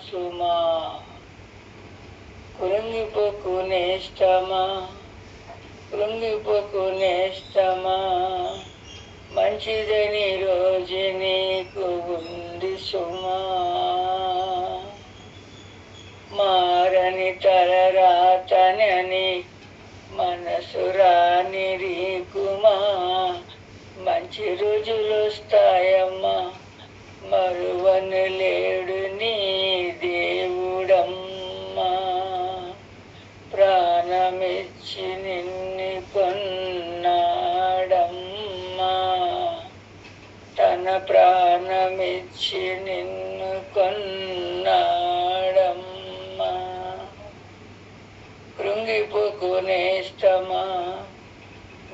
సుమా కృంగిపోకు నేస్తమా కృంగిపోకు నేస్తమా మంచిదని రోజు నీకు ఉంది సుమా మారని తలరాతనని మనసు రాని రీకుమా మంచి రోజులు వస్తాయమ్మా మరువను లేడు నీ దేవుడమ్మా ప్రాణమిచ్చి నిన్ను కొన్నాడమ్మా తన ప్రాణమిచ్చి నిన్ను కొన్నాడమ్మా కృంగిపోకు నేస్తమా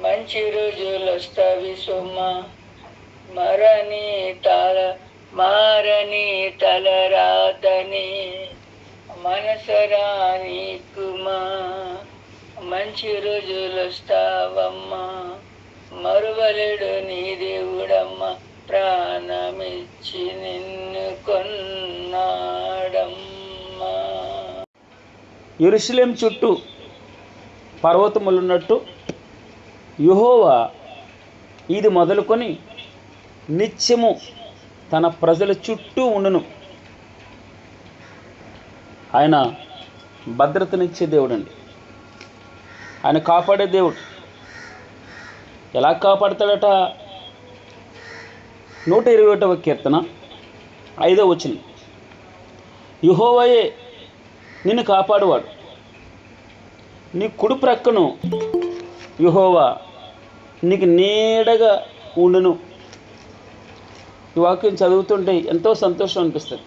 మంచి రోజులు వస్తావి సుమా మారని తలరాతని మనసరాని కుమా మంచి రోజులు వస్తావమ్మా మరువలేడు నీ దేవుడమ్మా ప్రాణమిచ్చి నిన్ను కొన్నాడమ్మా. యెరూషలేము చుట్టూ పర్వతములున్నట్టు యెహోవా ఇది మొదలుకొని నిత్యము తన ప్రజల చుట్టూ ఉండును. ఆయన భద్రతనిచ్చే దేవుడు అండి. ఆయన కాపాడే దేవుడు. ఎలా కాపాడతాడట? 121వ కీర్తన 5వ వచనం, యెహోవాయే నిన్ను కాపాడువాడు, నీ కుడి ప్రక్కను యెహోవా నీకు నీడగా ఉండును. ఈ వాక్యం చదువుతుంటే ఎంతో సంతోషం అనిపిస్తుంది.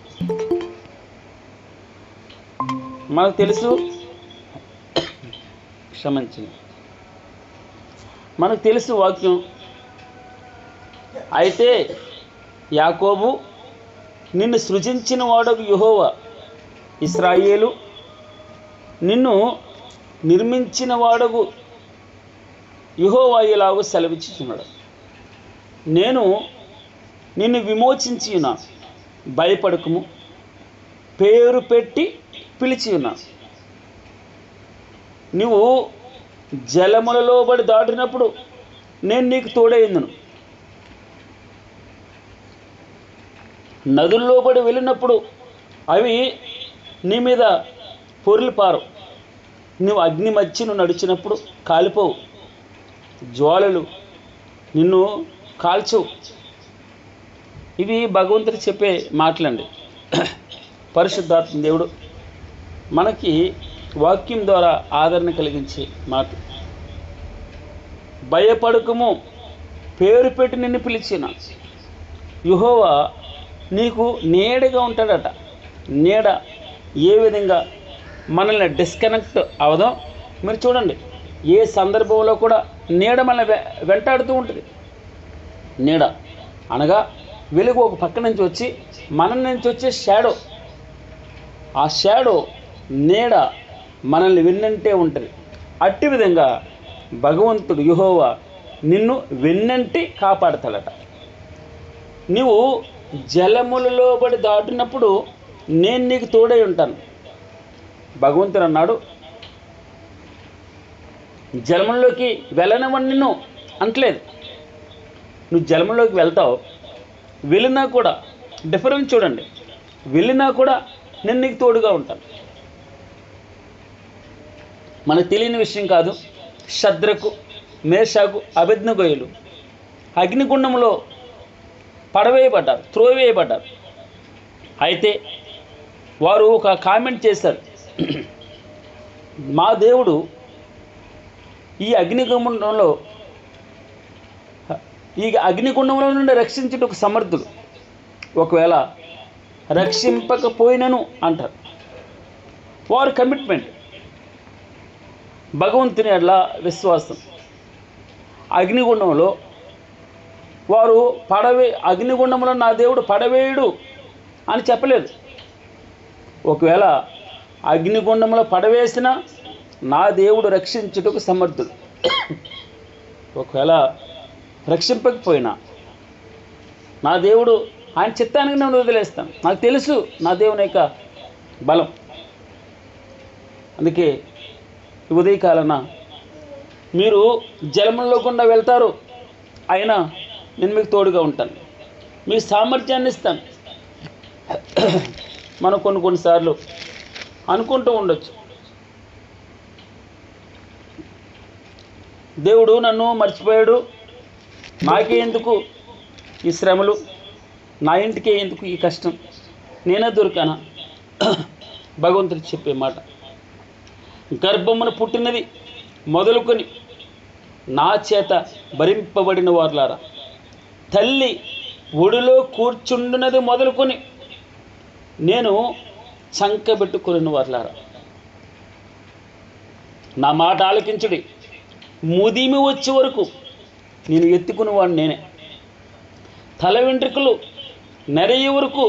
మనకు తెలుసు, క్షమించండి, మనకు తెలుసు వాక్యం. అయితే యాకోబు నిన్ను సృజించిన వాడకు యెహోవా, ఇశ్రాయేలు నిన్ను నిర్మించిన వాడకు యెహోవా ఇలాగూ సెలవిచ్చుచున్నాడు, నేను నిన్ను విమోచించి ఉన్నా, భయపడకము, పేరు పెట్టి పిలిచి ఉన్నా. నువ్వు జలములలో పడి దాటినప్పుడు నేను నీకు తోడైందును, నదుల్లో పడి వెళ్ళినప్పుడు అవి నీ మీద పొర్లు పారు, నువ్వు అగ్ని మధ్యను నడిచినప్పుడు కాలిపోవు, జ్వాలలు నిన్ను కాల్చవు. ఇవి భగవంతుడు చెప్పే మాటలండి. పరిశుద్ధాత్మ దేవుడు మనకి వాక్యం ద్వారా ఆదరణ కలిగించే మాట. భయపడకము, పేరు పెట్టి నిన్ను పిలిచిన యెహోవా నీకు నీడగా ఉంటాడట. నీడ ఏ విధంగా మనల్ని డిస్కనెక్ట్ అవదో మీరు చూడండి. ఏ సందర్భంలో కూడా నీడ మనల్ని వెంటాడుతూ ఉంటుంది. నీడ అనగా వెలుగు ఒక పక్క నుంచి వచ్చి మన నుంచి వచ్చే షాడో. ఆ షాడో నీడ మనల్ని వెన్నంటే ఉంటుంది. అట్టి విధంగా భగవంతుడు యెహోవా నిన్ను వెన్నంటి కాపాడతాడట. నువ్వు జలములలో పడి దాటినప్పుడు నేను నీకు తోడై ఉంటాను. భగవంతుడు అన్నాడు, జలములోకి వెళ్ళనివ్వని నిన్ను అంటలేదు. నువ్వు జలములోకి వెళ్తావు, వెళ్ళినా కూడా డిఫరెన్స్ చూడండి. వెళ్ళినా కూడా నేను నీకు తోడుగా ఉంటాను. మనకు తెలియని విషయం కాదు. షద్రకు, మేషాకు, అబేద్నెగోయులు అగ్నిగుండంలో పడవేయబడ్డారు, త్రోవేయబడ్డారు. అయితే వారు ఒక కామెంట్ చేశారు, మా దేవుడు ఈ అగ్నిగుండంలో నుండి రక్షించుటకు సమర్థుడు, ఒకవేళ రక్షింపకపోయినను అంటారు. వారి కమిట్మెంట్, భగవంతుని అట్లా విశ్వాసం. అగ్నిగుండంలో వారు అగ్నిగుండంలో నా దేవుడు పడవేయుడు అని చెప్పలేదు. ఒకవేళ అగ్నిగుండంలో పడవేసిన నా దేవుడు రక్షించుటకు సమర్థుడు. ఒకవేళ రక్షింపకపోయినా నా దేవుడు ఆయన చిత్తానికి నేను వదిలేస్తాను. నాకు తెలుసు నా దేవుని యొక్క బలం. అందుకే ఈ ఉదయకాలన మీరు జలములో గుండా వెళ్తారు, అయినా నేను మీకు తోడుగా ఉంటాను, మీ సామర్థ్యాన్ని ఇస్తాను. మనం కొన్నిసార్లు అనుకుంటూ ఉండొచ్చు, దేవుడు నన్ను మర్చిపోయాడు, నాకే ఎందుకు ఈ శ్రమలు, నా ఇంటికే ఎందుకు ఈ కష్టం, నేనే దొరికానా? భగవంతుడు చెప్పే మాట, గర్భమున పుట్టినది మొదలుకొని నా చేత భరింపబడిన వారులారా, తల్లి ఒడిలో కూర్చుండునది మొదలుకొని నేను చంకబెట్టుకుని వారులారా, నా మాట ఆలకించుడి, ముదిమి వచ్చే వరకు నేను ఎత్తుకునేవాడిని నేనే, తల వెంట్రుకలు నెరయ్యే వరకు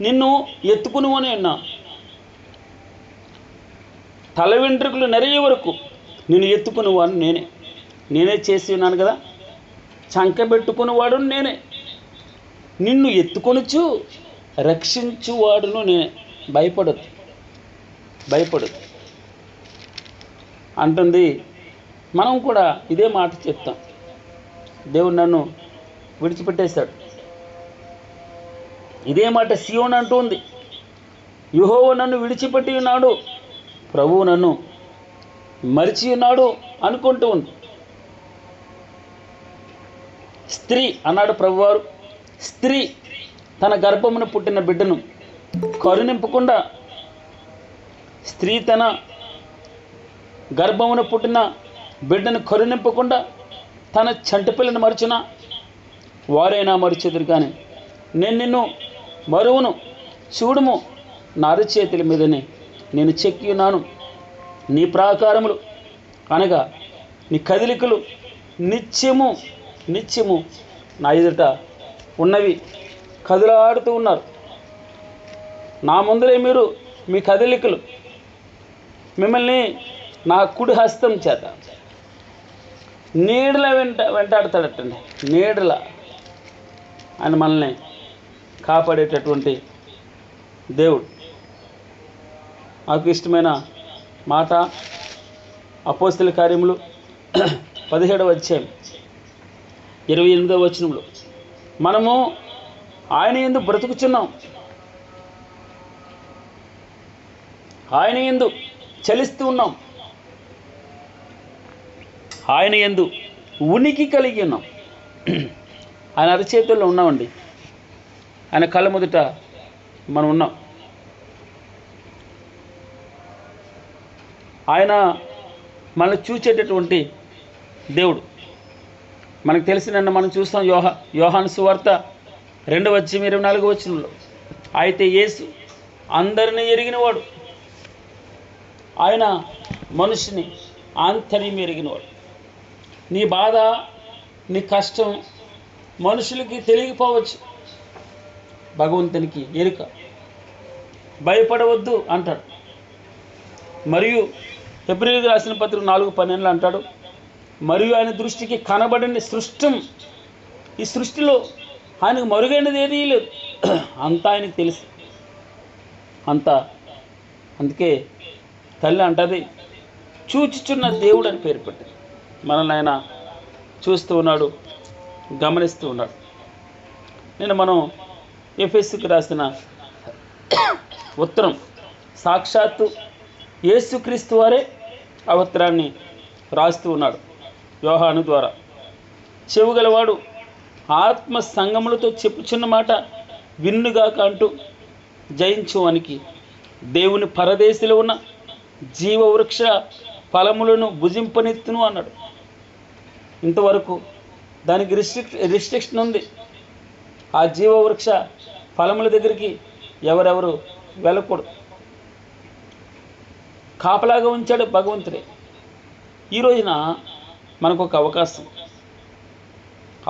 నిన్ను ఎత్తుకునేవాని అన్నా, తల వెంట్రుకలు నెరయ్యే వరకు నేను ఎత్తుకునేవాడిని నేనే చేసి ఉన్నాను కదా, చంకబెట్టుకునేవాడు నేనే, నిన్ను ఎత్తుకొనుచు రక్షించువాడును నేనే, భయపడదు అంటుంది. మనం కూడా ఇదే మాట చెప్తాం, దేవుడు నన్ను విడిచిపెట్టేశాడు. ఇదే మాట సియోను అంటుంది, యెహోవా నన్ను విడిచిపెట్టి ఉన్నాడు, ప్రభువు నన్ను మరిచి ఉన్నాడు అనుకుంటూ ఉంది. స్త్రీ అన్నాడు ప్రభువారు, స్త్రీ తన గర్భమున పుట్టిన బిడ్డను కరుణింపకుండా, స్త్రీ తన గర్భమున పుట్టిన బిడ్డను కరుణింపకుండా తన చంటి పిల్లను మరుచునా, వారైనా మరుచెదురు, కానీ నేను నిన్ను మరువును, చూడుము నా అరచేతుల మీదనే నేను చెక్కి ఉన్నాను, నీ ప్రాకారములు అనగా నీ కదలికలు నిత్యము నా ఎదుట ఉన్నవి, కదులాడుతూ ఉన్నారు. నా ముందరే మీరు మీ కదలికలు, మిమ్మల్ని నా కుడి హస్తం చేత నీడల వెంటాడతాడటండి, నీడల ఆయన మనల్ని కాపాడేటటువంటి దేవుడు. నాకు ఇష్టమైన మాట అపోస్తల కార్యములు 17వ అధ్యాయం 28వ వచనంలో, మనము ఆయన యందు బ్రతుకుచున్నాం, ఆయన యందు చలిస్తూ ఉన్నాం, ఆయన యందు ఉనికి కలిగి ఉన్నాం, ఆయన అరచేతుల్లో ఉన్నామండి, ఆయన కళ్ళ మొదట మనం ఉన్నాం. ఆయన మనల్ని చూచేటటువంటి దేవుడు. మనకు తెలిసిన మనం చూస్తాం యోహాను సువార్త 2వ అధ్యాయం 24వ వచనంలో, అయితే యేసు అందరినీ ఎరిగినవాడు, ఆయన మనిషిని ఆంతర్యం ఎరిగినవాడు. నీ బాధ, నీ కష్టం మనుషులకి తెలియకపోవచ్చు, భగవంతునికి ఎరుక. భయపడవద్దు అంటాడు. మరియు ఫిబ్రవరికి రాసిన పత్రిక 4:12 అంటాడు, మరియు ఆయన దృష్టికి కనబడని సృష్టం, ఈ సృష్టిలో ఆయనకు మరుగైనది ఏదీ లేదు, అంతా ఆయనకు తెలుసు అంతా. అందుకే తల్లి అంటది, చూచుచున్న దేవుడు అని పేరు పెట్టారు. మనల్ని ఆయన చూస్తూ ఉన్నాడు, గమనిస్తూ ఉన్నాడు. మనం ఎఫెసుకు రాసిన ఉత్తరం, సాక్షాత్తు యేసుక్రీస్తు వారే ఆ ఉత్తరాన్ని రాస్తూ ఉన్నాడు యోహాను ద్వారా. చెవుగలవాడు ఆత్మ సంగములతో చెప్పుచున్న మాట విన్నుగాక అంటూ, జయించువానికి దేవుని పరదేశిలో ఉన్న జీవవృక్ష ఫలములను భుజింపనెత్తును అన్నాడు. ఇంతవరకు దానికి రిస్ట్రిక్షన్ ఉంది. ఆ జీవవృక్ష ఫలముల దగ్గరికి ఎవరెవరు వెళ్ళకూడదు. కాపలాగా ఉంచాడు భగవంతుడే. ఈ రోజున మనకు ఒక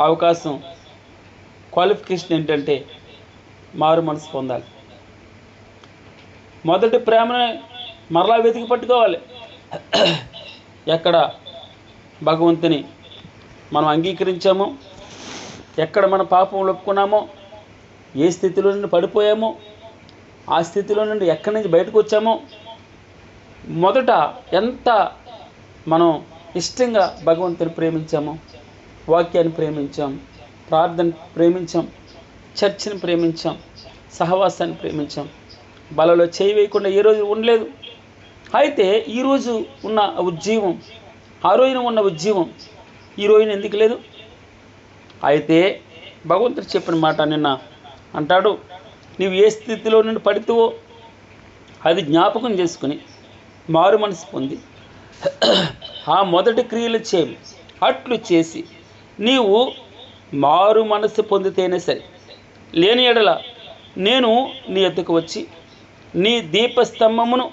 అవకాశం క్వాలిఫికేషన్ ఏంటంటే మారు మనసు పొందాలి. మొదటి ప్రేమని మరలా వెతికి పట్టుకోవాలి. ఎక్కడ భగవంతుని మనం అంగీకరించామో, ఎక్కడ మన పాపం ఒప్పుకున్నామో, ఏ స్థితిలో నుండి పడిపోయామో, ఆ స్థితిలో నుండి ఎక్కడి నుంచి బయటకు వచ్చామో, మొదట ఎంత మనం ఇష్టంగా భగవంతుని ప్రేమించామో, వాక్యాన్ని ప్రేమించాం, ప్రార్థన ప్రేమించాం, చర్చిని ప్రేమించాం, సహవాసాన్ని ప్రేమించాం, బలలో చేయి వేయకుండా ఏ రోజు ఉండలేదు. అయితే ఈరోజు ఉన్న ఉజ్జీవం, ఆ రోజున ఉన్న ఉజ్జీవం ఈ రోజున ఎందుకు లేదు? అయితే భగవంతుడు చెప్పిన మాట నిన్న అంటాడు, నీవు ఏ స్థితిలో నుండి పడితేవో అది జ్ఞాపకం చేసుకుని మారు మనసు పొంది ఆ మొదటి క్రియలు చేయి, అట్లు చేసి నీవు మారు మనసు పొందితేనే సరే, లేని ఎడల నేను నీ ఎద్దుకు వచ్చి నీ దీపస్తంభమును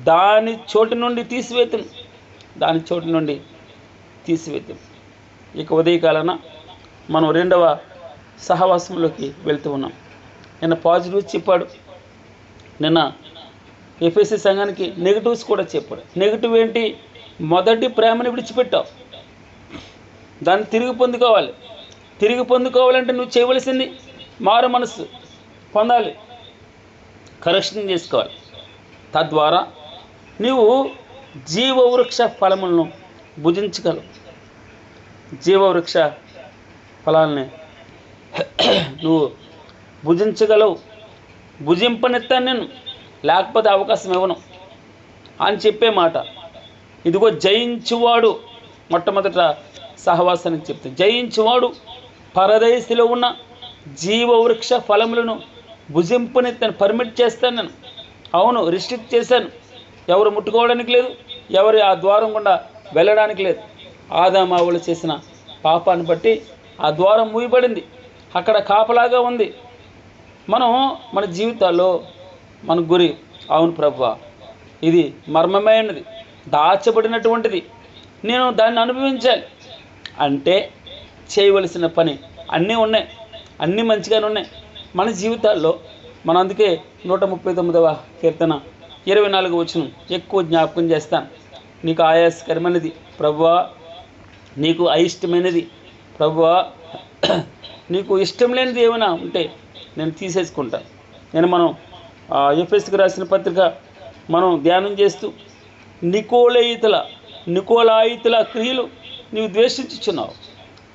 దాని చోటు నుండి తీసివేతును. ఇక ఉదయకాలన మనం రెండవ సహవాసంలోకి వెళ్తూ ఉన్నాం. నిన్న పాజిటివ్స్ చెప్పాడు, నిన్న ఎఫ్ఎస్సి సంఘానికి నెగిటివ్స్ కూడా చెప్పాడు. నెగిటివ్ ఏంటి? మొదటి ప్రేమని విడిచిపెట్టావు, దాన్ని తిరిగి పొందుకోవాలంటే నువ్వు చేయవలసింది మారు మనసు పొందాలి, కరెక్షన్ చేసుకోవాలి. తద్వారా నీవు జీవవృక్ష ఫలములను భుజించగలవు. జీవవృక్ష ఫలాలని నువ్వు భుజించగలవు. భుజింపనెత్తాను నేను, లేకపోతే అవకాశం ఇవ్వను అని చెప్పే మాట. ఇదిగో జయించువాడు, మొట్టమొదట సహవాసానికి చెప్తే, జయించువాడు పరదేశిలో ఉన్న జీవవృక్ష ఫలములను భుజింపనెత్తాను, పర్మిట్ చేస్తాను నేను. అవును, రిస్ట్రిక్ట్ చేశాను. ఎవరు ముట్టుకోవడానికి లేదు, ఎవరు ఆ ద్వారం గుండా వెళ్ళడానికి లేదు. ఆదామావులు చేసిన పాపాన్ని బట్టి ఆ ద్వారం మూయబడింది, అక్కడ కాపలాగా ఉంది. మన జీవితాల్లో మన గురి, అవును ప్రభువా, ఇది మర్మమైనది, దాచబడినటువంటిది, నేను దాన్ని అనుభవించాలి అంటే చేయవలసిన పని అన్నీ ఉన్నాయి, అన్నీ మంచిగానే ఉన్నాయి మన జీవితాల్లో. మనం అందుకే 139వ కీర్తన 24వ వచనం ఎక్కువ జ్ఞాపకం చేస్తాను. నీకు ఆయాసకరమైనది ప్రభువా, నీకు అయిష్టమైనది ప్రభువా, నీకు ఇష్టం లేనిది ఏమైనా ఉంటే నేను తీసేసుకుంటాను. మనం ఎఫెస్కి రాసిన పత్రిక మనం ధ్యానం చేస్తూ నికోలాయితుల క్రియలు నీవు ద్వేషించుచున్నావు,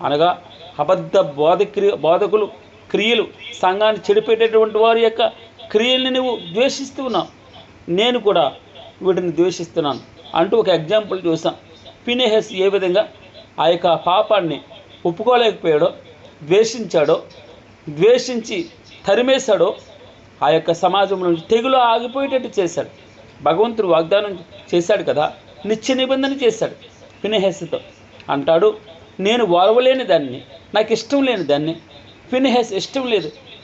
అనగా అబద్ధ బోధకులు క్రియలు, సంఘాన్ని చెడిపెట్టేటువంటి వారి యొక్క క్రియల్ని నువ్వు ద్వేషిస్తూ ఉన్నావు. నేను కూడా వీటిని ద్వేషిస్తున్నాను అంటూ ఒక ఎగ్జాంపుల్ చూసాం. ఫినెహస్ ఏ విధంగా ఆ యొక్క పాపాన్ని ఒప్పుకోలేకపోయాడో, ద్వేషించి తరిమేశాడో, ఆ యొక్క సమాజంలో తెగులు ఆగిపోయేటట్టు చేశాడు. భగవంతుడు వాగ్దానం చేశాడు కదా, నిత్య నిబంధన చేశాడు ఫినెహస్తో. అంటాడు, నేను వారవలేని దాన్ని, నాకు ఇష్టం లేని దాన్ని, ఫినెహస్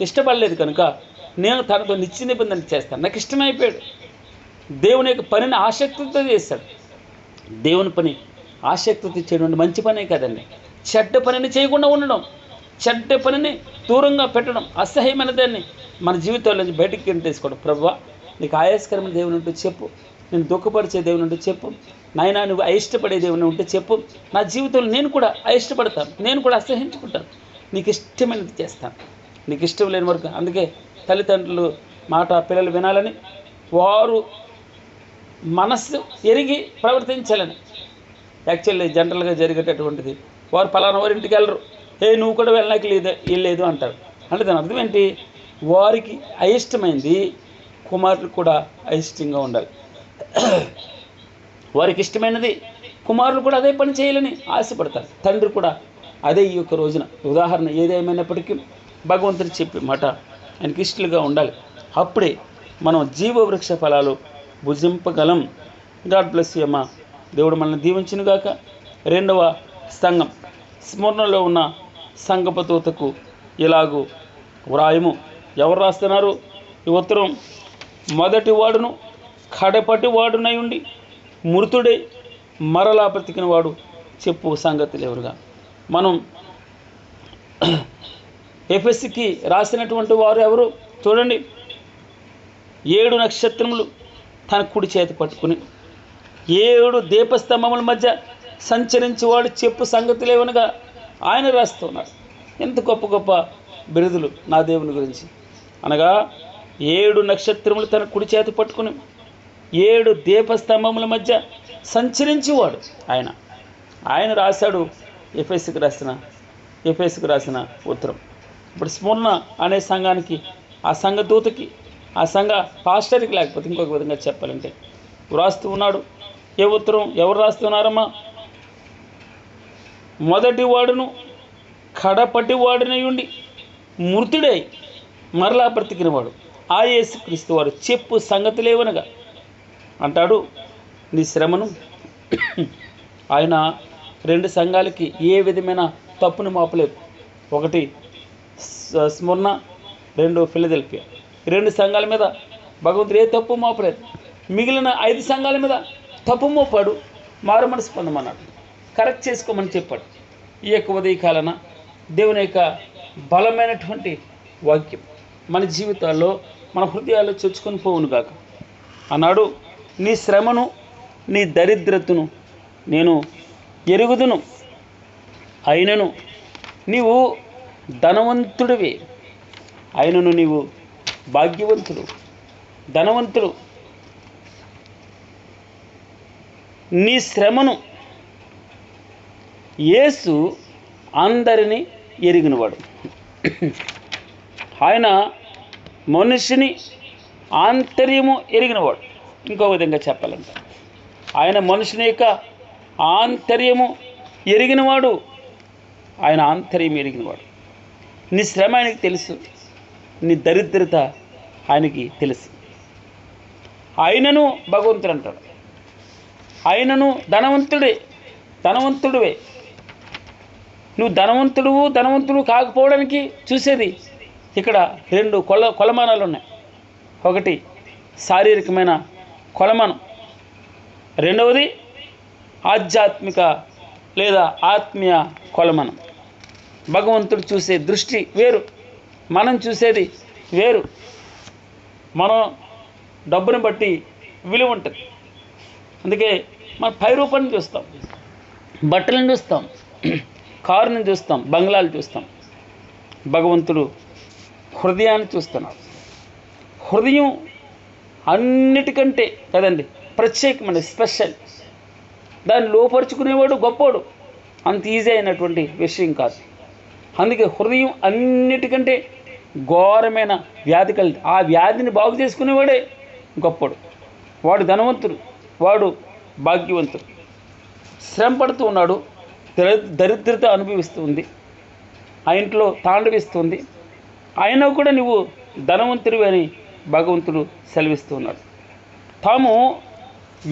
ఇష్టపడలేదు కనుక నేను తనతో నిత్య నిబంధన చేస్తాను. నాకు ఇష్టమైపోయాడు. దేవుని యొక్క పనిని ఆసక్తితో చేశాడు. దేవుని పని ఆసక్తితో చేయడం మంచి పనే కదండి. చెడ్డ పనిని చేయకుండా ఉండడం, చెడ్డ పనిని దూరంగా పెట్టడం, అసహ్యమైన దాన్ని మన జీవితంలో నుంచి బయటికి తీసుకోవడం. ప్రభువా, నీకు ఆయాసకరమైన దేవుని ఉంటే చెప్పు, నేను దుఃఖపరిచే దేవుని ఉంటే చెప్పు, నాయనా నువ్వు అయిష్టపడే దేవుని ఉంటే చెప్పు. నా జీవితంలో నేను కూడా అయిష్టపడతాను, నేను కూడా అసహించుకుంటాను, నీకు ఇష్టమైనది చేస్తాను. నీకు ఇష్టం లేని వరకు, అందుకే తల్లిదండ్రులు మాట పిల్లలు వినాలని, వారు మనస్సు ఎరిగి ప్రవర్తించాలని. యాక్చువల్లీ జనరల్గా జరిగేటటువంటిది, వారు పలానా వారి ఇంటికి వెళ్ళరు, నువ్వు కూడా వెళ్ళడానికి లేదు అంటారు. అంటే దాని అర్థం ఏంటి? వారికి అయిష్టమైంది కుమారులు కూడా అయిష్టంగా ఉండాలి. వారికి ఇష్టమైనది కుమారులు కూడా అదే పని చేయాలని ఆశపడతారు. తండ్రి కూడా అదే ఈ యొక్క రోజున. ఉదాహరణ ఏదేమైనప్పటికీ భగవంతుడు చెప్పే మాట ఆయనకి ఇష్టలుగా ఉండాలి. అప్పుడే మనం జీవవృక్ష ఫలాలు భుజింపగలం. గాడ్ బ్లెస్ యూ అమ్మా. దేవుడు మనల్ని దీవించునుగాక. రెండవ సంఘం స్మరణలో ఉన్న సంఘపు దూతకు ఇలాగూ వ్రాయము. ఎవరు రాస్తున్నారు ఈ ఉత్తరం? మొదటి వాడును కడపటి వాడునై ఉండి మృతుడే మరలా బ్రతికిన వాడు చెప్పు సంగతులు ఎవరుగా. మనం ఎఫెస్సికి రాసినటువంటి వారు ఎవరు చూడండి. 7 నక్షత్రములు తన కుడి చేతి పట్టుకుని 7 దీపస్తంభముల మధ్య సంచరించేవాడు చెప్పు సంగతులు ఏమనగా ఆయన రాస్తున్నారు. ఎంత గొప్ప గొప్ప బిరుదులు నా దేవుని గురించి. అనగా 7 నక్షత్రములు తన కుడి చేతి పట్టుకుని 7 దీపస్తంభముల మధ్య సంచరించేవాడు ఆయన రాశాడు ఎఫెసుకు రాసిన ఉత్తరం. ఇప్పుడు స్మరణ అనే సంఘానికి, ఆ సంఘ దూతకి, ఆ సంఘ పాస్టర్కి, లేకపోతే ఇంకొక విధంగా చెప్పాలంటే వ్రాస్తూ ఉన్నాడు. ఏ ఉత్తరం ఎవరు రాస్తున్నారమ్మా? మొదటి వాడును కడపటి వాడినై ఉండి మృతుడై మరలా బ్రతికినవాడు ఆ యేసుక్రీస్తు వారు చెప్పు సంగతులేవనగా అంటాడు, నీ శ్రమను ఆయన 2 సంఘాలకి ఏ విధమైన తప్పును మోపలేదు. 1 స్మరణ, 2 ఫిలదెల్ఫియా. 2 సంఘాల మీద భగవంతుడు ఏ తప్పు మోపలేదు. మిగిలిన 5 సంఘాల మీద తప్పు మోపాడు. మారు మనసు పొందమన్నాడు, కరెక్ట్ చేసుకోమని చెప్పాడు. ఈ యొక్క ఉదయకాలన దేవుని యొక్క బలమైనటువంటి వాక్యం మన జీవితాల్లో, మన హృదయాల్లో చొచ్చుకొని పోవును గాక. అన్నాడు, నీ శ్రమను నీ దరిద్రతను నేను ఎరుగుదును, అయినను నీవు ధనవంతుడివే, అయినను నీవు భాగ్యవంతుడు, ధనవంతుడు. నీ శ్రమను యేసు అందరినీ ఎరిగినవాడు. ఆయన మనుషుని ఆంతర్యము ఎరిగినవాడు. ఇంకో విధంగా చెప్పాలంటే ఆయన మనుషుని యొక్క ఆంతర్యము ఎరిగినవాడు, ఆయన ఆంతర్యం ఎరిగినవాడు. నీ శ్రమ ఆయనకి తెలుసు, నీ దరిద్రత ఆయనకి తెలుసు. ఆయనను భగవంతుడు అంటాడు, ఆయనను ధనవంతుడివే. నువ్వు ధనవంతుడు కాకపోవడానికి చూసేది ఇక్కడ 2 కొలమానాలు ఉన్నాయి. 1 శారీరకమైన కొలమానం, 2వది ఆధ్యాత్మిక లేదా ఆత్మీయ కొలమానం. భగవంతుడు చూసే దృష్టి వేరు, మనం చూసేది వేరు. మనం డబ్బుని బట్టి విలువ ఉంటుంది. అందుకే మనం పై రూపాన్ని చూస్తాం, బట్టలను చూస్తాం, కారుని చూస్తాం, బంగ్లాలు చూస్తాం. భగవంతుడు హృదయాన్ని చూస్తున్నాడు. హృదయం అన్నిటికంటే కదండి ప్రత్యేకమైన స్పెషల్. దాన్ని లోపరుచుకునేవాడు గొప్పోడు, అంత ఈజీ అయినటువంటి విషయం కాదు. అందుకే హృదయం అన్నిటికంటే ఘోరమైన వ్యాధి కలిగి, ఆ వ్యాధిని బాగు చేసుకునేవాడే గొప్పోడు. వాడు ధనవంతుడు, వాడు భాగ్యవంతుడు. శ్రమ పడుతూ ఉన్నాడు, దరిద్రత అనుభవిస్తూ ఉంది, ఆ ఇంట్లో తాండవిస్తుంది. అయినా కూడా నువ్వు ధనవంతుడివి అని భగవంతుడు సెలవిస్తూ ఉన్నాడు. తాము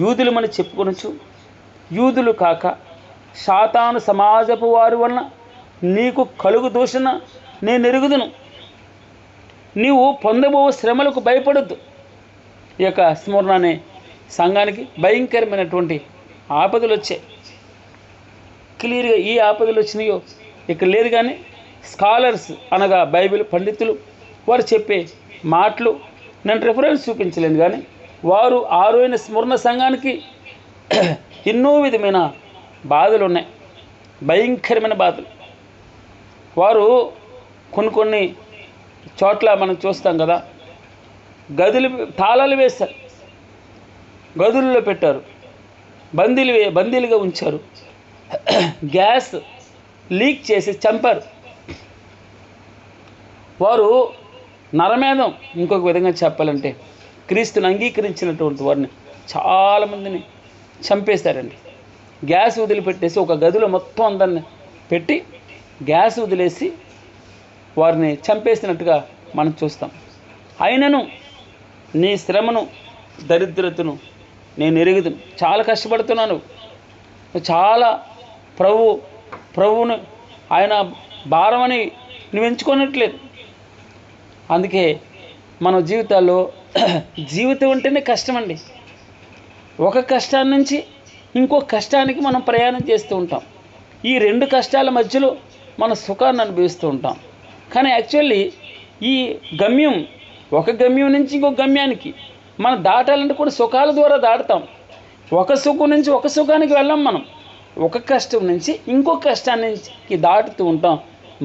యూదులమని చెప్పుకొనొచ్చు, యూదులు కాక సాతాను సమాజపు వారి వలన నీకు కలుగు దూషణ నేను ఎరుగుదును. నీవు పొందబో శ్రమలకు భయపడొద్దు. ఈ యొక్క స్మరణ అనే సంఘానికి భయంకరమైనటువంటి ఆపదలు వచ్చాయి. క్లియర్గా ఈ ఆపదలు వచ్చినాయో ఇక్కడ లేదు, కానీ స్కాలర్స్ అనగా బైబిల్ పండితులు వారు చెప్పే మాటలు నేను రిఫరెన్స్ చూపించలేను, కానీ వారు ఆరోయిన స్మరణ సంఘానికి ఎన్నో విధమైన బాధలు ఉన్నాయి, భయంకరమైన బాధలు. వారు కొన్ని చోట్ల మనం చూస్తాం కదా, గదులు తాళాలు వేస్తారు, గదుల్లో పెట్టారు, బందీలుగా ఉంచారు, గ్యాస్ లీక్ చేసి చంపారు. వారు నరమేధం, ఇంకొక విధంగా చెప్పాలంటే క్రీస్తుని అంగీకరించినటువంటి వారిని చాలామందిని చంపేశారండి. గ్యాస్ వదిలిపెట్టేసి ఒక గదిలో మొత్తం అందరిని పెట్టి గ్యాస్ వదిలేసి వారిని చంపేసినట్టుగా మనం చూస్తాం. అయినను నీ శ్రమను దరిద్రతను నేను ఎరుగుదును. చాలా కష్టపడుతున్నాను, చాలా ప్రభువును ఆయన భారమని నువ్వు ఎంచుకోనట్లేదు. అందుకే మన జీవితాల్లో జీవితం అంటేనే కష్టమండి. ఒక కష్టాన్ని నుంచి ఇంకో కష్టానికి మనం ప్రయాణం చేస్తూ ఉంటాం. ఈ 2 కష్టాల మధ్యలో మన సుఖాన్ని అనుభవిస్తూ ఉంటాం. కానీ యాక్చువల్లీ ఈ గమ్యం, ఒక గమ్యం నుంచి ఇంకో గమ్యానికి మనం దాటాలంటే కూడా సుఖాల ద్వారా దాటుతాం. ఒక సుఖం నుంచి ఒక సుఖానికి వెళ్ళాం. మనం ఒక కష్టం నుంచి ఇంకో కష్టానికి దాటుతూ ఉంటాం.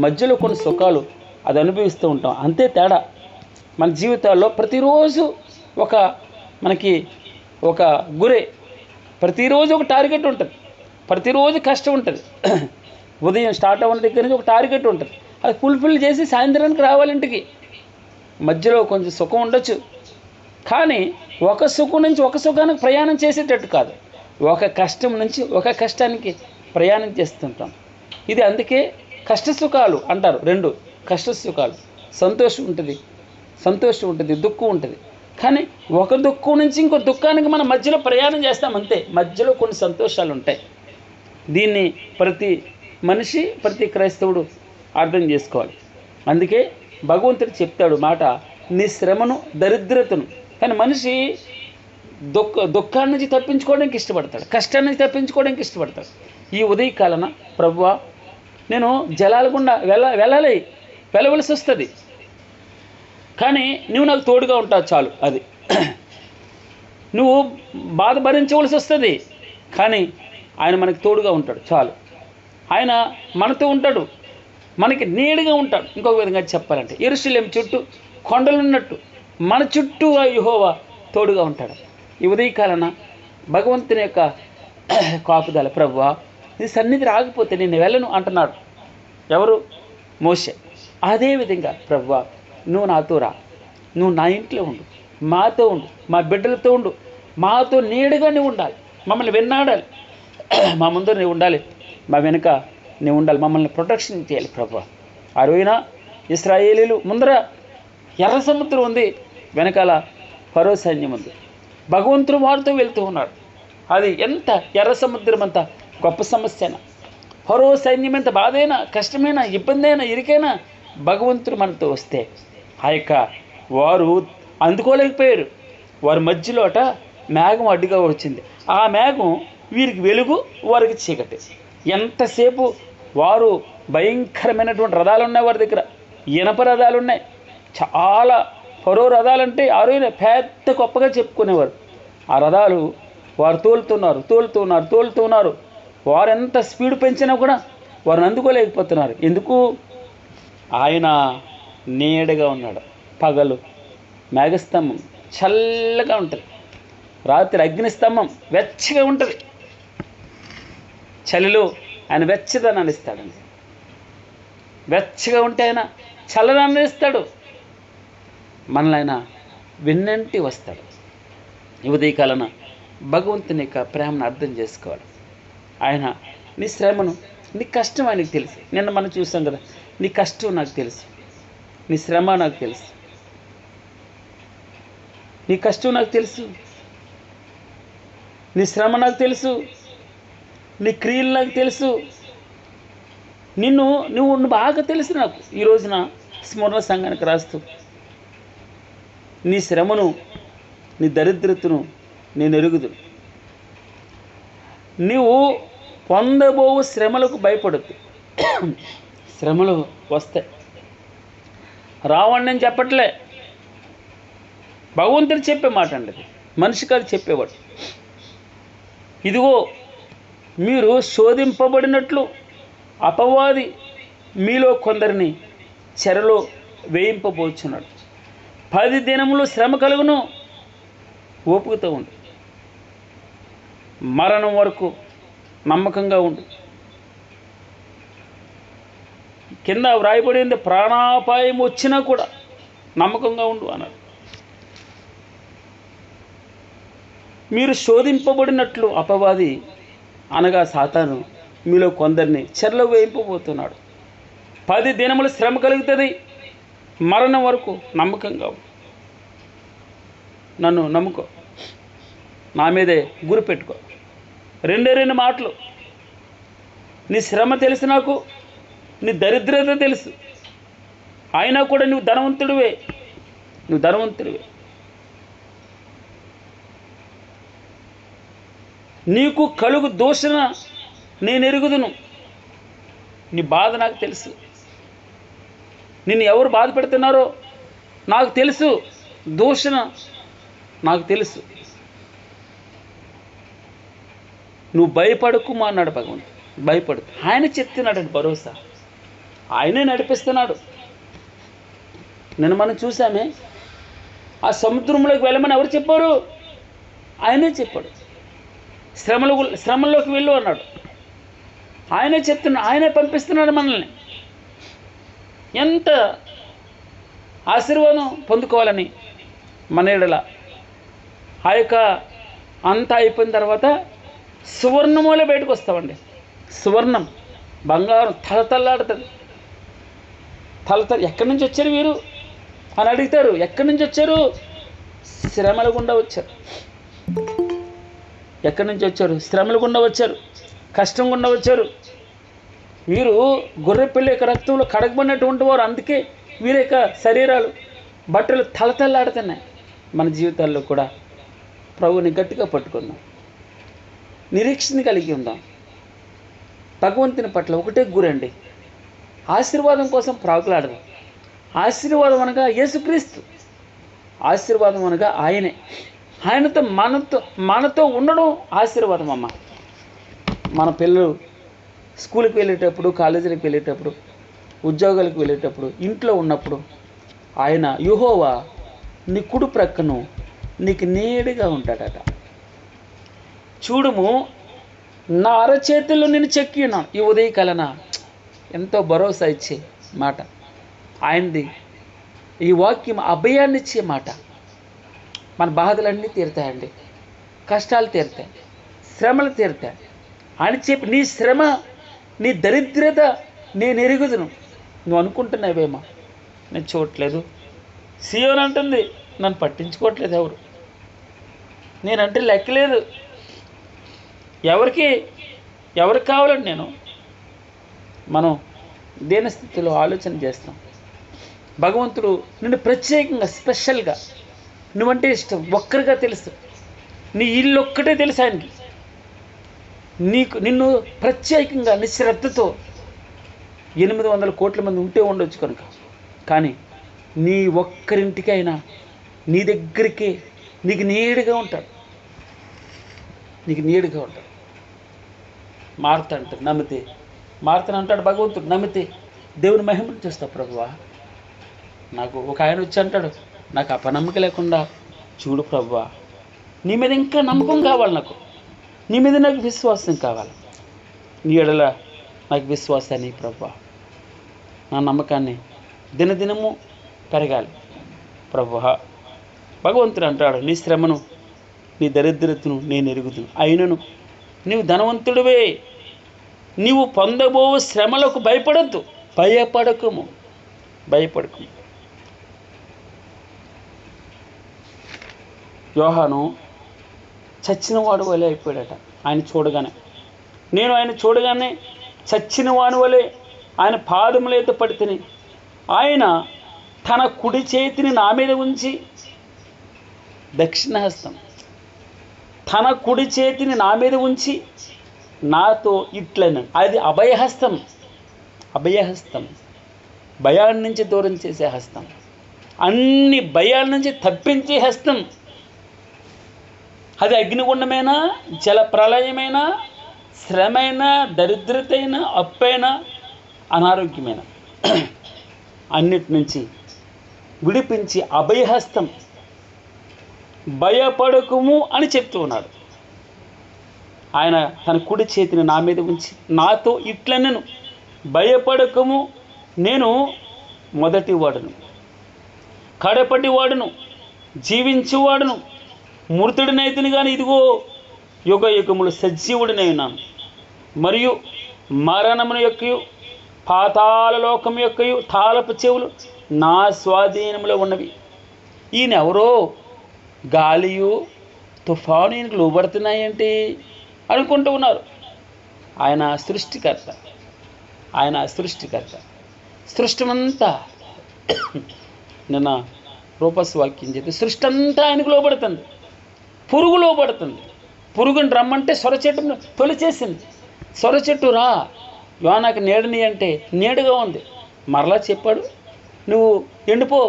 మధ్యలో కొన్ని సుఖాలు అది అనుభవిస్తూ ఉంటాం, అంతే తేడా. మన జీవితాల్లో ప్రతిరోజు ఒక మనకి ఒక గురే, ప్రతిరోజు ఒక టార్గెట్ ఉంటుంది, ప్రతిరోజు కష్టం ఉంటుంది. ఉదయం స్టార్ట్ అవ్వని దగ్గర నుంచి ఒక టార్గెట్ ఉంటుంది, అది ఫుల్ఫిల్ చేసి సాయంత్రానికి రావాలి ఇంటికి. మధ్యలో కొంచెం సుఖం ఉండొచ్చు, కానీ ఒక సుఖం నుంచి ఒక సుఖానికి ప్రయాణం చేసేటట్టు కాదు, ఒక కష్టం నుంచి ఒక కష్టానికి ప్రయాణం చేస్తుంటాం. ఇది అందుకే కష్ట సుఖాలు అంటారు. రెండు కష్ట సుఖాలు, సంతోషం ఉంటుంది, దుఃఖం ఉంటుంది. కానీ ఒక దుఃఖం నుంచి ఇంకో దుఃఖానికి మనం మధ్యలో ప్రయాణం చేస్తాం అంతే. మధ్యలో కొన్ని సంతోషాలు ఉంటాయి. దీన్ని ప్రతి మనిషి, ప్రతి క్రైస్తవుడు అర్థం చేసుకోవాలి. అందుకే భగవంతుడు చెప్తాడు మాట, నీ శ్రమను, దరిద్రతను. కానీ మనిషి దుఃఖాన్ని నుంచి తప్పించుకోవడానికి ఇష్టపడతాడు, కష్టాన్ని నుంచి తప్పించుకోవడానికి ఇష్టపడతాడు. ఈ ఉదయకాలన ప్రభువా, నేను జలాల గుండా వెళ్ళవలసి వస్తుంది, కానీ నువ్వు నాకు తోడుగా ఉంటావు చాలు. అది నువ్వు బాధ భరించవలసి వస్తుంది, కానీ ఆయన మనకి తోడుగా ఉంటాడు చాలు. ఆయన మనతో ఉంటాడు, మనకి నీడగా ఉంటాడు. ఇంకొక విధంగా చెప్పాలంటే యెరూషలేము చుట్టూ కొండలున్నట్టు మన చుట్టూ యెహోవా తోడుగా ఉంటాడు. ఈ ఉదయకాలన భగవంతుని యొక్క కాపుదల, ప్రభువా నీ సన్నిధి రాకపోతే నేను వెళ్ళను అంటున్నాడు. ఎవరు? మోషే. అదేవిధంగా ప్రభువా నువ్వు నాతో రా, నువ్వు నా ఇంట్లో ఉండు, మాతో ఉండు, మా బిడ్డలతో ఉండు, మాతో నీడగా నువ్వు ఉండాలి, మమ్మల్ని వెన్నాడాలి, మా ముందర నువ్వు ఉండాలి, మా వెనుక నువ్వు ఉండాలి, మమ్మల్ని ప్రొటెక్షన్ చేయాలి ప్రభువా. ఆ రోజున ఇశ్రాయేలీలు ముందర ఎర్ర సముద్రం ఉంది, వెనకాల ఫరో సైన్యం ఉంది. భగవంతుడు వారితో వెళ్తూ ఉన్నాడు. అది ఎంత ఎర్ర సముద్రం అంత గొప్ప సమస్యనా, ఫరో సైన్యం ఎంత బాధైనా, కష్టమైనా, ఇబ్బంది అయినా, ఇరికైనా భగవంతుడు మనతో వస్తే ఆ యొక్క వారు అందుకోలేకపోయారు. వారి మధ్యలోట మేఘం అడ్డుగా వచ్చింది. ఆ మేఘం వీరికి వెలుగు, వారికి చీకటి. ఎంతసేపు వారు భయంకరమైనటువంటి రథాలు ఉన్నాయి వారి దగ్గర, ఇనప రథాలు ఉన్నాయి చాలా. ఫరో రథాలంటే ఆ రోజున పెద్ద గొప్పగా చెప్పుకునేవారు. ఆ రథాలు వారు తోలుతున్నారు. వారు ఎంత స్పీడ్ పెంచినా కూడా వారిని అందుకోలేకపోతున్నారు. ఎందుకు? ఆయన నీడగా ఉన్నాడు. పగలు మేఘస్తంభం చల్లగా ఉంటుంది, రాత్రి అగ్నిస్తంభం వెచ్చగా ఉంటుంది. చలిలో ఆయన వెచ్చదనాన్ని ఇస్తాడండి. వెచ్చగా ఉంటే ఆయన చల్లదనాన్ని ఇస్తాడు. మనల్ని ఆయన వెన్నంటి వస్తాడు. ఈ ఉదయకాలన భగవంతుని యొక్క ప్రేమను అర్థం చేసుకోవాలి. ఆయన నీ శ్రమను, నీ కష్టం ఆయనకు తెలుసు. నిన్న మనం చూసాం కదా, నీ కష్టం నాకు తెలుసు, నీ శ్రమ నాకు తెలుసు, నీ కష్టం నాకు తెలుసు, నీ శ్రమ నాకు తెలుసు, నీ క్రియలు నాకు తెలుసు, నువ్వు బాగా తెలుసు నాకు. ఈ రోజున స్మరణ సంఘానికి రాస్తూ నీ శ్రమను, నీ దరిద్రతను నేను ఎరుగుదును. నీవు పొందబోవు శ్రమలకు భయపడద్దు. శ్రమలు వస్తాయి, రావండి అని చెప్పట్లే, భగవంతుడు చెప్పే మాట అండి అది, మనిషి కాదు చెప్పేవాడు. ఇదిగో మీరు శోధింపబడినట్లు అపవాది మీలో కొందరిని చెరలో వేయింపబోచున్నాడు. 10 దినములు శ్రమ కలుగును, ఓపికతో ఉండు, మరణం వరకు నమ్మకంగా ఉండు. కింద వ్రాయబడింది, ప్రాణాపాయం వచ్చినా కూడా నమ్మకంగా ఉండు అన్నాడు. మీరు శోధింపబడినట్లు అపవాది అనగా సాతాను మీలో కొందరిని చెరలో వేయింపబోతున్నాడు. 10 దినములు శ్రమ కలుగుతుంది, మరణం వరకు నమ్మకంగా ఉండు. నన్ను నమ్ముకో, నా మీదే గురి పెట్టుకో. 2 మాటలు. నీ శ్రమ తెలుసు నాకు, నీ దరిద్రత తెలుసు, అయినా కూడా నువ్వు ధనవంతుడివే. నీకు కలుగు దూషణ నేను ఎరుగుదును. నీ బాధ నాకు తెలుసు, నిన్ను ఎవరు బాధ పెడుతున్నారో నాకు తెలుసు, దూషణ నాకు తెలుసు. నువ్వు భయపడకుమా అన్నాడు భగవంతుడు. భయపడు, ఆయన చెప్తున్నాడండి భరోసా, ఆయనే నడిపిస్తున్నాడు. నిన్న మనం చూసామే, ఆ సముద్రంలోకి వెళ్ళమని ఎవరు చెప్పారు? ఆయనే చెప్పాడు. శ్రమల్లోకి వెళ్ళు అన్నాడు. ఆయనే చెప్తున్నాడు, ఆయనే పంపిస్తున్నాడు మనల్ని. ఎంత ఆశీర్వాదం పొందుకోవాలని మన ఎడల. ఆ యొక్క అంతా అయిపోయిన తర్వాత సువర్ణములే బయటకు వస్తామండి. సువర్ణం, బంగారం తలతల్లాడుతుంది. ఎక్కడి నుంచి వచ్చారు వీరు అని అడుగుతారు. ఎక్కడి నుంచి వచ్చారు? శ్రమల గుండా వచ్చారు. ఎక్కడి నుంచి వచ్చారు? శ్రమల గుండా వచ్చారు, కష్టం గుండా వచ్చారు. వీరు గొర్రె పిల్ల యొక్క రక్తంలో కడగబడినటువంటి వారు. అందుకే వీరి యొక్క శరీరాలు, బట్టలు తలతల్లాడుతున్నాయి. మన జీవితాల్లో కూడా ప్రభువుని గట్టిగా పట్టుకుందాం, నిరీక్షణ కలిగి ఉందాం. భగవంతుని పట్ల ఒకటే గురండి, ఆశీర్వాదం కోసం ప్రాకులాడదాం. ఆశీర్వాదం అనగా యేసుక్రీస్తు, ఆశీర్వాదం అనగా ఆయనే. ఆయనతో మనతో ఉండడం ఆశీర్వాదం అమ్మ. మన పిల్లలు స్కూల్కి వెళ్ళేటప్పుడు, కాలేజీలకు వెళ్ళేటప్పుడు, ఉద్యోగాలకు వెళ్ళేటప్పుడు, ఇంట్లో ఉన్నప్పుడు ఆయన యెహోవా నీ కుడి ప్రక్కను నీకు నీడగా ఉంటాడట. చూడుము, నా అరచేతుల్లో నేను చెక్కి ఉన్నాను. ఈ ఉదయకాలన ఎంతో భరోసా ఇచ్చే మాట ఆయనది. ఈ వాక్యం అభయాన్ని ఇచ్చే మాట. మన బాధలన్నీ తీరుతాయండి, కష్టాలు తీరుతాయి, శ్రమలు తీరుతాయి. ఆయన చెప్పి నీ శ్రమ, నీ దరిద్రత నేను ఎరుగుదును. నువ్వు అనుకుంటున్నావేమో నేను చూడట్లేదు, సియోన్ అంటుంది నన్ను పట్టించుకోవట్లేదు, ఎవరు నేనంటే లెక్కలేదు, ఎవరికి కావాలండి నేను. మనం దేని స్థితిలో ఆలోచన చేస్తాం. భగవంతుడు నిన్ను ప్రత్యేకంగా, స్పెషల్గా, నువ్వంటే ఇష్టం, ఒక్కరిగా తెలుసు. నీ ఇల్లు ఒక్కటే తెలుసు ఆయనకి. నిన్ను ప్రత్యేకంగా నిశ్రద్ధతో 800 కోట్ల మంది ఉంటే ఉండొచ్చు కనుక, కానీ నీ ఒక్కరింటికైనా నీ దగ్గరికే నీకు నీడుగా ఉంటాడు, నీకు నీడుగా ఉంటాడు. మార్త అంటాడు, నమ్మితే మార్తను అంటాడు భగవంతుడు, నమ్మితే దేవుని మహిమను చూస్తావు ప్రభువా. నాకు ఒక ఆయన వచ్చి అంటాడు, నాకు అపనమ్మక లేకుండా చూడు ప్రభువా, నీ మీద ఇంకా నమ్మకం కావాలి, నాకు నీ మీద నాకు విశ్వాసం కావాలి, నీ ఎడల నాకు విశ్వాసాన్ని ప్రభువా, నా నమ్మకాన్ని దినదినము పెరగాలి ప్రభువా. భగవంతుడు అంటాడు, నీ శ్రమను, నీ దరిద్రతను నేను ఎరుగుదును. అయినను నీవు ధనవంతుడివే, నీవు పొందబో శ్రమలకు భయపడద్దు, భయపడకము. యోహాను చచ్చినవాడు వలె అయిపోయాడట. ఆయన చూడగానే చచ్చిన వాని వలె ఆయన పాదములైతే పడితేని, ఆయన తన కుడి చేతిని నా మీద ఉంచి, దక్షిణహస్తం, తన కుడి చేతిని నా మీద ఉంచి నాతో ఇట్లన్నాడు. అది అభయహస్తం, భయాల నుంచి దూరం చేసే హస్తం, అన్ని భయాల నుంచి తప్పించే హస్తం. అది అగ్నిగుండమైనా, జల ప్రళయమైనా, శ్రమైనా, దరిద్రతైనా, అప్పైనా, అనారోగ్యమైన అన్నిటి నుంచి విడిపించి అభయహస్తం, భయపడకుము అని చెప్తూ ఉన్నాడు. ఆయన తన కుడి చేతిని నా మీద ఉంచి నాతో ఇట్లనెను, భయపడకము, నేను మొదటివాడును, కడపటివాడును, జీవించువాడును, మృతుడినైతిని కానీ ఇదిగో యుగ యుగములు సజీవుడినై ఉన్నాను. మరియు మరణమును యొక్కయు పాతాళ లోకం యొక్కయు తాళపు చెవులు నా స్వాధీనంలో ఉన్నవి. ఈయన ఎవరో, గాలియు తుఫాను ఈయనకు లోబడుతున్నాయంటే అనుకుంటూ ఉన్నారు. ఆయన సృష్టికర్త, సృష్టిమంతా నిన్న రూపస్ వాక్యం చెప్పి సృష్టి అంతా ఆయనకు లోబడుతుంది. పురుగు లోబడుతుంది. పురుగుని రమ్మంటే సొరచెట్టును తొలిచేసింది. సొరచెట్టు రా యోనాకి నీడని అంటే నీడగా ఉంది. మరలా చెప్పాడు, నువ్వు ఎండిపో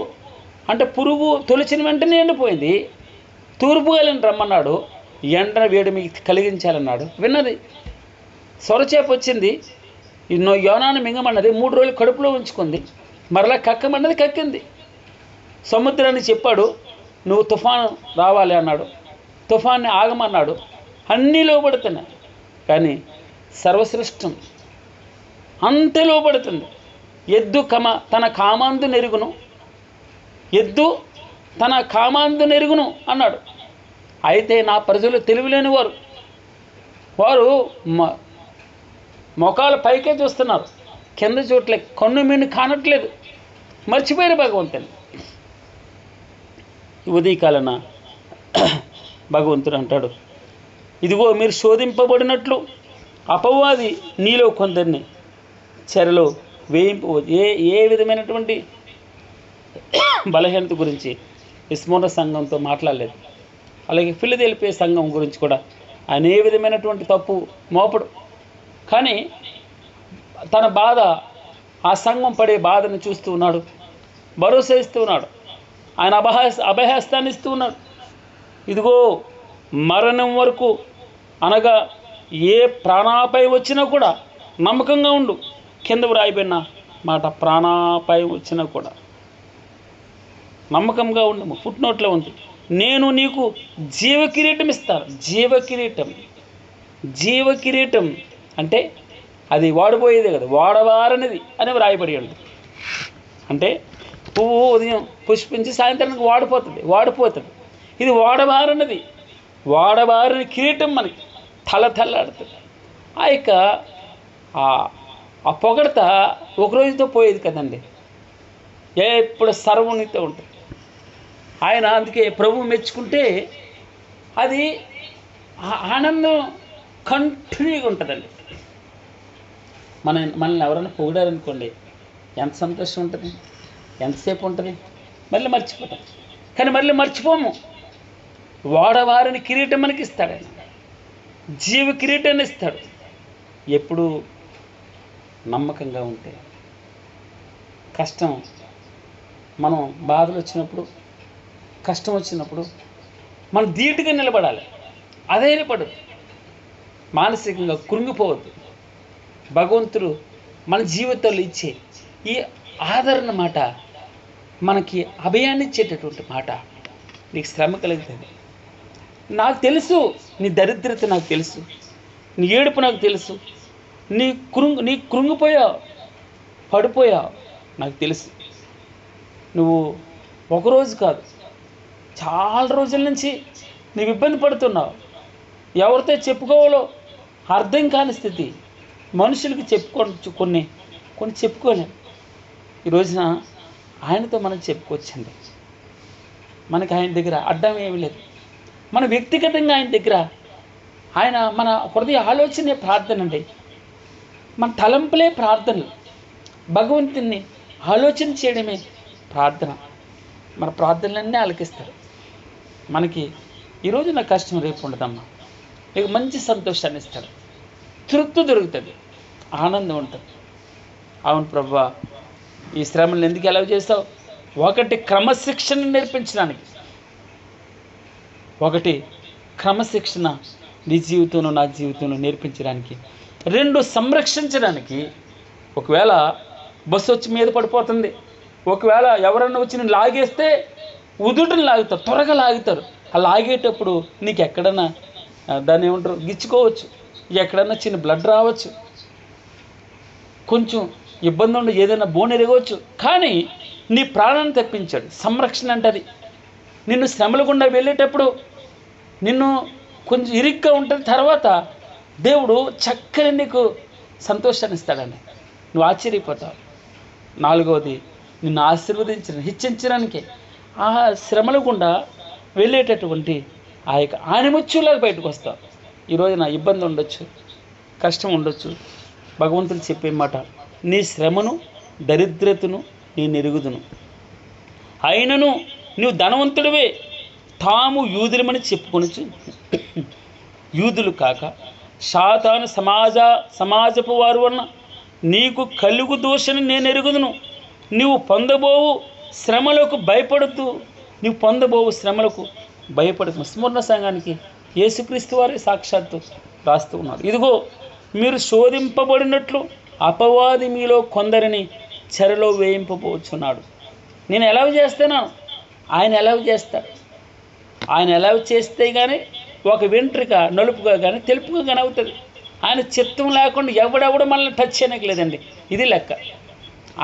అంటే పురుగు తొలిచిన వెంటనే ఎండిపోయింది. తూర్పు గాలిని రమ్మన్నాడు, ఎండన వేడి మీకు కలిగించాలన్నాడు, విన్నది. సొరచేప వచ్చింది, యోనాను మింగమన్నది, 3 రోజులు కడుపులో ఉంచుకుంది, మరలా కక్కమన్నది, కక్కింది. సముద్రాన్ని చెప్పాడు, నువ్వు తుఫాను రావాలి అన్నాడు, తుఫాన్ని ఆగమన్నాడు, అన్నీ లోబడుతున్నాయి. కానీ సర్వసృష్టం అంతే లోబడుతుంది. ఎద్దు తన కామాందు నెరుగును, ఎద్దు తన కామాందు నెరుగును అన్నాడు. అయితే నా ప్రజలు తెలివిలేని వారు మొఖాలు పైకే చూస్తున్నారు, కింద చూడలే, కన్ను మిన్ను కానట్లేదు, మర్చిపోయారు భగవంతుని. ఉదయకాలన భగవంతుడు అంటాడు, ఇదిగో మీరు శోధింపబడినట్లు అపవాది నీలో కొందరిని చెరలో వేయింపవచ్చు. ఏ విధమైనటువంటి బలహీనత గురించి విస్మరణ సంఘంతో మాట్లాడలేదు. అలాగే ఫిలదెల్ఫియా సంఘం గురించి కూడా ఆయన ఏ విధమైనటువంటి తప్పు మోపడు. కానీ తన బాధ, ఆ సంఘం పడే బాధను చూస్తూ ఉన్నాడు, భరోసా ఇస్తూ ఉన్నాడు, ఆయన అభయహస్తాన్ని ఇస్తూ ఉన్నాడు. ఇదిగో మరణం వరకు, అనగా ఏ ప్రాణాపై వచ్చినా కూడా నమ్మకంగా ఉండు. కింద వ్రాయబడిన మాట, ప్రాణాపై వచ్చినా కూడా నమ్మకంగా ఉండము. ఫుట్నోట్లో ఉంది, నేను నీకు జీవకిరీటం ఇస్తాను. జీవకిరీటం అంటే అది వాడిపోయేదే కదా, వాడవారనిది అని వ్రాయబడి ఉంది. అంటే పువ్వు ఉదయం పుష్పించి సాయంత్రానికి వాడిపోతుంది. ఇది వాడబారనిది, వాడబారని కిరీటం మనకి తలతల్లాడుతుంది. ఆ యొక్క ఆ పొగడత ఒకరోజుతో పోయేది కదండి, ఎప్పుడు సర్వోన్నతితో ఉంటుంది. ఆయన అందుకే ప్రభువు మెచ్చుకుంటే అది ఆనందం కంటిన్యూగా ఉంటుందండి. మనల్ని ఎవరైనా పొగిడారనుకోండి, ఎంత సంతోషం ఉంటుంది, ఎంతసేపు ఉంటుంది, మళ్ళీ మర్చిపోతాం. కానీ మళ్ళీ మర్చిపోము. వాడవారిని కిరీటం మనకి ఇస్తాడు ఆయన, జీవ కిరీటాన్ని ఇస్తాడు. ఎప్పుడు నమ్మకంగా ఉంటే. కష్టం, మనం బాధలు వచ్చినప్పుడు, కష్టం వచ్చినప్పుడు మనం ధీటుగా నిలబడాలి, అధైర్యపడదు, మానసికంగా కృంగిపోవద్దు. భగవంతుడు మన జీవితంలో ఇచ్చే ఈ ఆదరణ మాట, మనకి అభయాన్ని ఇచ్చేటటువంటి మాట. నీకు శ్రమ కలుగుతుంది, నాకు తెలుసు, నీ దరిద్రత నాకు తెలుసు, నీ ఏడుపు నాకు తెలుసు, నీ కృంగిపోయావు, పడిపోయావు నాకు తెలుసు. నువ్వు ఒకరోజు కాదు, చాలా రోజుల నుంచి నువ్వు ఇబ్బంది పడుతున్నావు. ఎవరితో చెప్పుకోవాలో అర్థం కాని స్థితి, మనుషులకి కొన్ని చెప్పుకోలేము. ఈ రోజున ఆయనతో మనం చెప్పుకోవచ్చండి. మనకి ఆయన దగ్గర అడ్డం ఏమీ లేదు. మన వ్యక్తిగతంగా ఆయన దగ్గర, ఆయన మన హృదయ ఆలోచనే ప్రార్థన అండి, మన తలంపులే ప్రార్థనలు, భగవంతుని ఆలోచన చేయడమే ప్రార్థన. మన ప్రార్థనలన్నీ ఆలకిస్తారు. మనకి ఈరోజు నా కష్టం రేపు ఉండదమ్మా, నీకు మంచి సంతోషాన్ని ఇస్తాడు, తృప్తి దొరుకుతుంది, ఆనందం ఉంటుంది. అవును ప్రభువా, ఈ శ్రమలను ఎందుకు ఎలా చేస్తావు? ఒకటి క్రమశిక్షణ నేర్పించడానికి, ఒకటి క్రమశిక్షణ నీ జీవితంలో నా జీవితంలో నేర్పించడానికి, రెండు సంరక్షించడానికి. ఒకవేళ బస్సు వచ్చి మీద పడిపోతుంది, ఒకవేళ ఎవరన్నా వచ్చి నేను లాగేస్తే ఉదుటని లాగుతారు, త్వరగా లాగుతారు. ఆ లాగేటప్పుడు నీకు ఎక్కడన్నా దాన్ని ఏమంటారు గిచ్చుకోవచ్చు, ఎక్కడన్నా చిన్న బ్లడ్ రావచ్చు, కొంచెం ఇబ్బంది ఉండి ఏదైనా బోన్ ఎరగవచ్చు. కానీ నీ ప్రాణాన్ని తప్పించాడు. సంరక్షణ అంటే అది. నిన్ను శ్రమల గుండా వెళ్ళేటప్పుడు నిన్ను కొంచెం ఇరుగ్గా ఉంటుంది, తర్వాత దేవుడు చక్కని నీకు సంతోషాన్ని ఇస్తాడని నువ్వు ఆశ్చర్యపోతావు. నాలుగవది, నిన్ను హెచ్చించడానికి ఆ శ్రమల గుండా వెళ్ళేటటువంటి ఆ యొక్క ఆనిముత్యులాగా బయటకు వస్తావు. ఈరోజు నా ఇబ్బంది ఉండొచ్చు, కష్టం ఉండొచ్చు. భగవంతుడు చెప్పే మాట, నీ శ్రమను దరిద్రతను నేను ఎరుగుదును, అయినను నీవు ధనవంతుడివే, తాము యూదులమని చెప్పుకొనొచ్చు యూదులు కాక సాతాను సమాజపు వారు అన్న నీకు కలుగు దోషని నేను ఎరుగుదును. నీవు పొందబోవు శ్రమలకు భయపడుతూ, నీవు పొందబోవు శ్రమలకు భయపడుతు. స్మరణ సంఘానికి యేసుక్రీస్తు వారి సాక్షాత్తు రాస్తూ ఉన్నారు. ఇదిగో మీరు శోధింపబడినట్లు అపవాది మీలో కొందరిని చెరలో వేయింపబోచున్నాడు. నేను ఎలాగ చేస్తాను, ఆయన ఎలాగ చేస్తాడు. ఆయన ఎలా చేస్తే కానీ ఒక వెంట్రుక నలుపుగా కానీ తెలుపుగా కానీ అవుతుంది. ఆయన చిత్తం లేకుండా ఎవడెవడు మనల్ని టచ్ చేయడానికి లేదండి. ఇది లెక్క.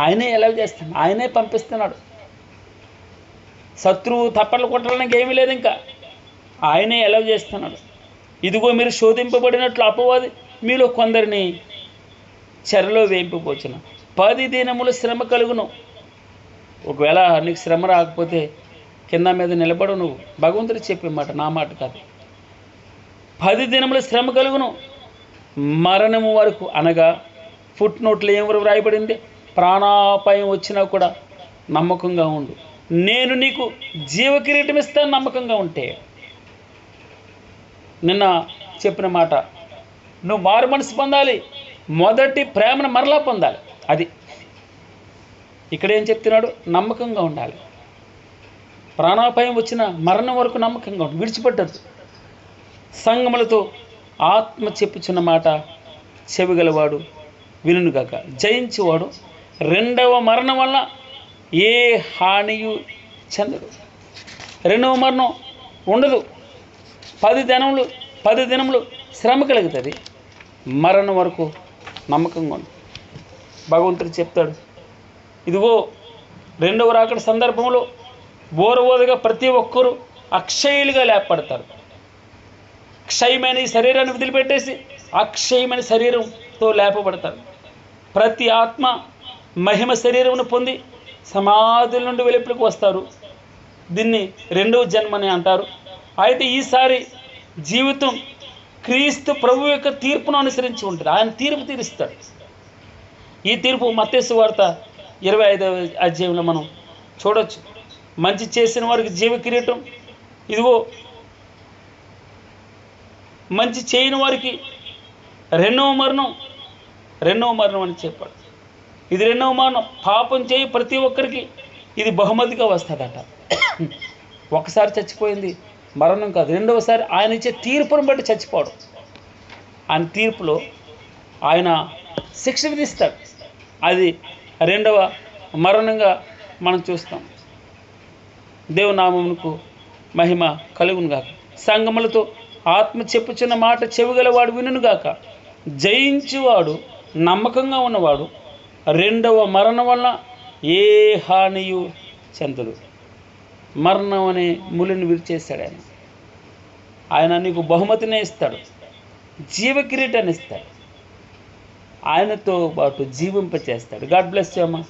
ఆయనే ఎలా చేస్తున్నాడు, ఆయనే పంపిస్తున్నాడు. శత్రువు తప్పట్లు కొట్టడానికి ఏమీ లేదు, ఇంకా ఆయనే ఎలా చేస్తున్నాడు. ఇదిగో మీరు శోధింపబడినట్లు అపవాది మీలో కొందరిని చెరలో వేయింపబోచున 10 దినములు శ్రమ కలుగును. ఒకవేళ నీకు శ్రమ రాకపోతే కింద మీద నిలబడు నువ్వు. భగవంతుడు చెప్పే మాట, నా మాట కాదు. 10 దినములు శ్రమ కలుగును, మరణము వరకు. అనగా ఫుట్ నోట్లో ఏం వరకు రాయబడింది? ప్రాణాపాయం వచ్చినా కూడా నమ్మకంగా ఉండు, నేను నీకు జీవ కిరీటం ఇస్తాను నమ్మకంగా ఉంటే. నిన్న చెప్పిన మాట, నువ్వు మారు మనసు పొందాలి, మొదటి ప్రేమను మరలా పొందాలి. అది ఇక్కడ ఏం చెప్తున్నాడు? నమ్మకంగా ఉండాలి. ప్రాణాపాయం వచ్చిన మరణం వరకు నమ్మకంగా ఉండి విడిచిపెట్టద్దు. సంగములతో ఆత్మ చెప్పుచున్న మాట చెవిగలవాడు వినుగాక. జయించేవాడు రెండవ మరణం వల్ల ఏ హానియు చెందడు. రెండవ మరణం ఉండదు. 10 దినములు శ్రమ కలుగుతుంది, మరణం వరకు నమ్మకంగా ఉండు. భగవంతుడు చెప్తాడు, ఇదిగో రెండవ రాకడ సందర్భంలో ఓరవోదగా ప్రతి ఒక్కరూ అక్షయులుగా లేపడతారు. క్షయమైన ఈ శరీరాన్ని వదిలిపెట్టేసి అక్షయమైన శరీరంతో లేపబడతారు. ప్రతి ఆత్మ మహిమ శరీరమును పొంది సమాధుల నుండి వెలుపలికి వస్తారు. దీన్ని రెండవ జన్మని అంటారు. అయితే ఈసారి జీవితం క్రీస్తు ప్రభు యొక్క తీర్పును అనుసరించి ఉంటుంది. ఆయన తీర్పు తీరుస్తాడు. ఈ తీర్పు మత్తయి సువార్త 25వ అధ్యాయంలో మనం చూడొచ్చు. మంచి చేసిన వారికి జీవ కిరీటం, ఇదిగో మంచి చేయని వారికి రెండవ మరణం అని చెప్పాడు. ఇది రెండవ మరణం. పాపం చేయి ప్రతి ఒక్కరికి ఇది బహుమతిగా వస్తుందట. ఒకసారి చచ్చిపోయింది మరణం కాదు, రెండవసారి ఆయన ఇచ్చే తీర్పును బట్టి చచ్చిపోవడం. ఆయన తీర్పులో ఆయన శిక్ష విధిస్తాడు. అది రెండవ మరణంగా మనం చూస్తాం. దేవునామమునకు మహిమ కలుగునుగాక. సంగములతో ఆత్మ చెప్పుచున్న మాట చెవిగలవాడు వినుగాక. జయించువాడు నమ్మకంగా ఉన్నవాడు రెండవ మరణం వలన ఏ హానియు చెందడు. మరణం అనే ములిని విరిచేస్తాడు ఆయన. ఆయన నీకు బహుమతినే ఇస్తాడు, జీవ కిరీటాన్ని ఇస్తాడు, ఆయనతో పాటు జీవింపచేస్తాడు. గాడ్ బ్లెస్ యూ అమ్మా.